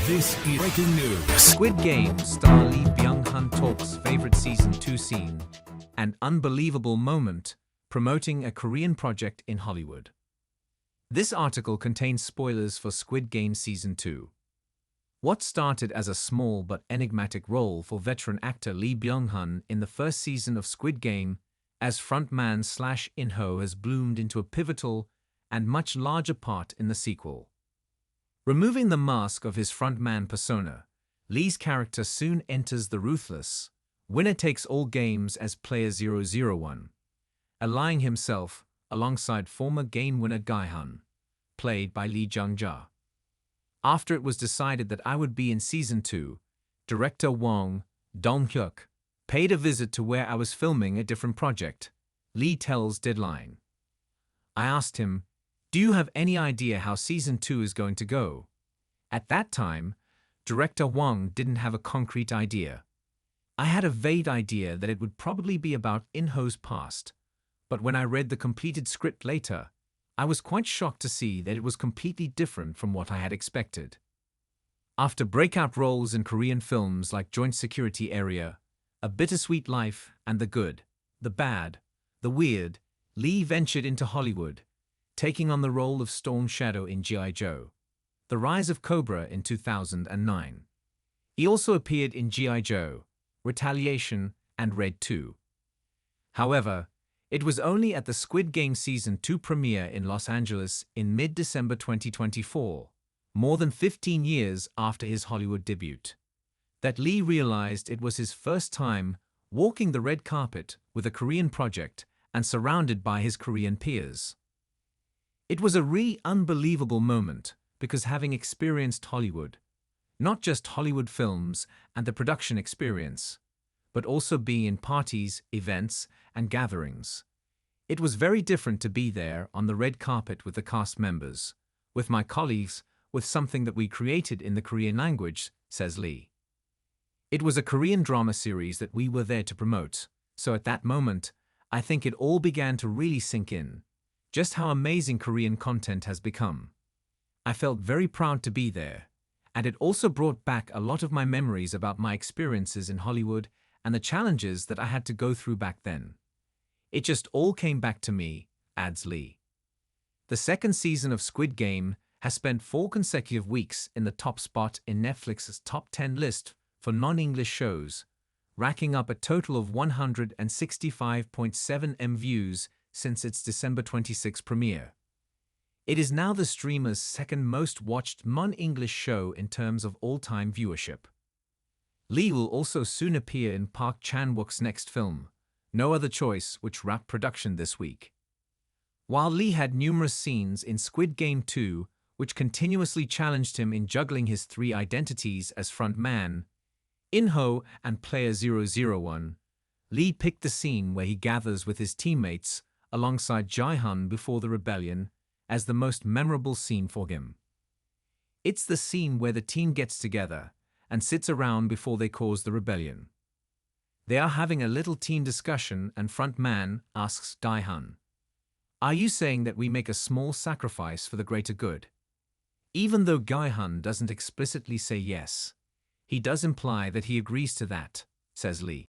This is breaking news. Squid Game star Lee Byung-hun talks favorite season 2 scene, an unbelievable moment promoting a Korean project in Hollywood. This article contains spoilers for Squid Game season 2. What started as a small but enigmatic role for veteran actor Lee Byung-hun in the first season of Squid Game as frontman/in-ho has bloomed into a pivotal and much larger part in the sequel. Removing the mask of his frontman persona, Lee's character soon enters the ruthless, winner-takes-all games as Player 001, allying himself alongside former game winner Gi-hun, played by Lee Jung-jae. After it was decided that I would be in Season 2, director Wong Dong-hyuk paid a visit to where I was filming a different project, Lee tells Deadline. I asked him, "Do you have any idea how Season 2 is going to go?" At that time, director Wong didn't have a concrete idea. I had a vague idea that it would probably be about In-ho's past, but when I read the completed script later, I was quite shocked to see that it was completely different from what I had expected. After breakout roles in Korean films like Joint Security Area, A Bittersweet Life, and The Good, The Bad, The Weird, Lee ventured into Hollywood, taking on the role of Storm Shadow in G.I. Joe, The Rise of Cobra in 2009. He also appeared in G.I. Joe, Retaliation, and Red 2. However, it was only at the Squid Game Season 2 premiere in Los Angeles in mid-December 2024, more than 15 years after his Hollywood debut, that Lee realized it was his first time walking the red carpet with a Korean project and surrounded by his Korean peers. It was a really unbelievable moment because having experienced Hollywood, not just Hollywood films and the production experience, but also being in parties, events, and gatherings, it was very different to be there on the red carpet with the cast members, with my colleagues, with something that we created in the Korean language, says Lee. It was a Korean drama series that we were there to promote, so at that moment, I think it all began to really sink in, just how amazing Korean content has become. I felt very proud to be there, and it also brought back a lot of my memories about my experiences in Hollywood and the challenges that I had to go through back then. It just all came back to me, adds Lee. The second season of Squid Game has spent 4 consecutive weeks in the top spot in Netflix's top 10 list for non-English shows, racking up a total of 165.7 million views since its December 26 premiere. It is now the streamer's second most watched non-English show in terms of all-time viewership. Lee will also soon appear in Park Chan-wook's next film, No Other Choice, which wrapped production this week. While Lee had numerous scenes in Squid Game 2, which continuously challenged him in juggling his 3 identities as frontman, In-ho, and Player 001, Lee picked the scene where he gathers with his teammates alongside Gi-hun before the rebellion as the most memorable scene for him. It's the scene where the team gets together and sits around before they cause the rebellion. They are having a little team discussion and frontman asks Gi-hun, "Are you saying that we make a small sacrifice for the greater good?" Even though Gi-hun doesn't explicitly say yes, he does imply that he agrees to that, says Lee.